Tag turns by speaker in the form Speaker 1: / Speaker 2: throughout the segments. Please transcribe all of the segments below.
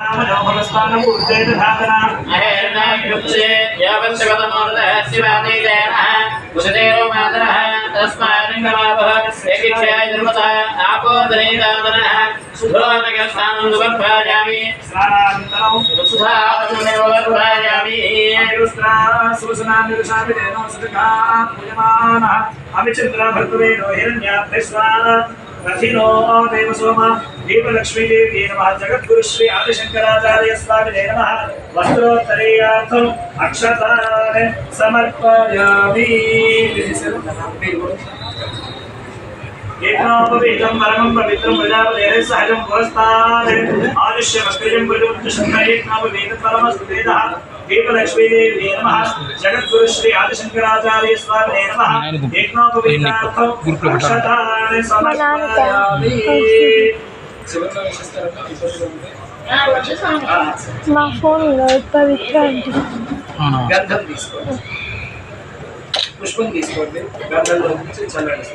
Speaker 1: नामजोभगस्तानं ऊर्जैर्धातना अहेर्नायुक्षे यावच्छगतमोदः शिवादेजयनः उषदेरो मातरः तस्मान्निङ्गमावः एकिक्षयाय धर्मतः आपोदनेदातनः सुधोनगस्थानं सुवर्भायामि स्नानान्तरं सुधावचमेववर्भायामि युस्त्रा सुसनानिरुषामि देनो सुतका पूयमानः अमिचन्द्रभर्तवेनो हिरण्याभ्यस्वा रथिनो देवसोमा दीपलक्ष्मी देवी नमः जगद्गुरु श्री आदिशंकराचार्य स्वामिने नमः वस्त्रोत्तरीयार्थम् अक्षतान् समर्पयामि एकनापवित्रं परमं पवित्रं प्रजापतेः सहजं पुरस्तात् आदिश्यमस्त्रिजं प्रजोत्तशङ्कर एकनापवित्रं परमस्तु वेदः दीपलक्ष्मी देवी नमः जगद्गुरु श्री आदिशंकराचार्य स्वामिने नमः एकनापवित्रार्थम् अक्षतान् समर्पयामि
Speaker 2: మా ఫోన్లో పవిత్ర అంటే
Speaker 1: గంధం తీసుకోండి, పుష్పం తీసుకోండి, గంధంలో నుంచి చల్లండి.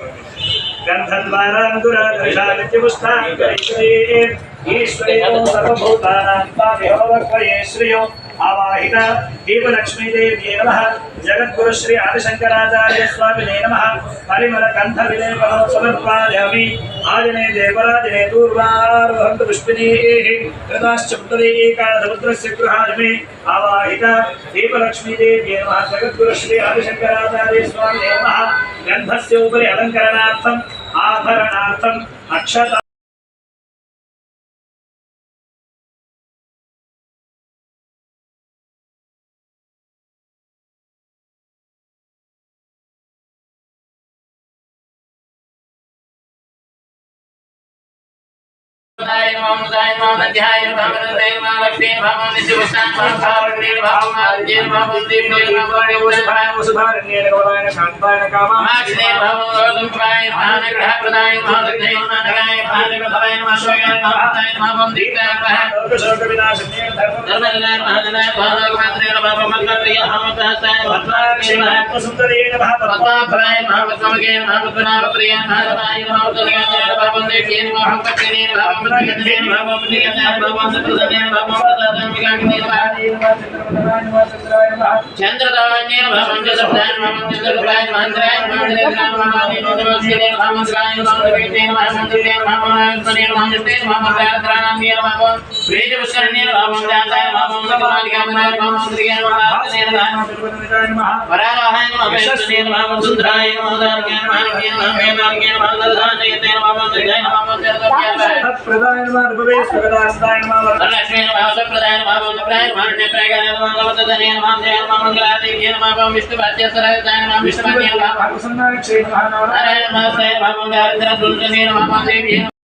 Speaker 1: गन्धद्वाराङ्गुरादृशालित्यपुष्टाङ्गरीश्वरे सर्वभूतानां तामिहोवक्वये श्रियो आवाहित दीपलक्ष्मी देवी नमः जगद्गुरु श्री आदिशंकराचार्य स्वामिने नमः परिमल कंठ विलेपनो समर्पयामि आदिने देवरादिने दूर्वार्वहन्तु पुष्पिनीः कृताश्चप्तरे एकादशपुत्रस्य गृहादिमे आवाहित दीपलक्ष्मी देवी नमः जगद्गुरु श्री आदिशंकराचार्य स्वामिने नमः गन्धस्य उपरि अलङ्करणार्थम् आभरणार्थम् अक्षता चंद्रदान्येन भवं जसप्राय भवं चंद्रप्राय मंत्राय मंत्रेण भवं नमस्तेन भवं श्राय मंत्रेण भवं मंत्रेण भवं स्मरेण मंत्रेण भवं प्राणान्येन भवं वेदपुष्करणेन भवं दाताय भवं समाधिकामनाय भवं मंत्रेण भवं वराहाय नमः वेदनेन भवं सुंदराय नमः दानकेन भवं वेदानकेन भवं ददानेन भवं जय भवं जगदप्याय प्रदाय नमः भवेश प्रदाय नमः लक्ष्मी नमः प्रदाय नमः प्राय मारणे प्राय नमः भवतदनेन भवं जय नमः मंगलादेवी नमः विष्णुपाद्य सराय नमः विष्णुपाद्य नमः प्रसन्नाय नमः नारायण नमः भवं दारिद्र्य दुर्जनेन भवं देवी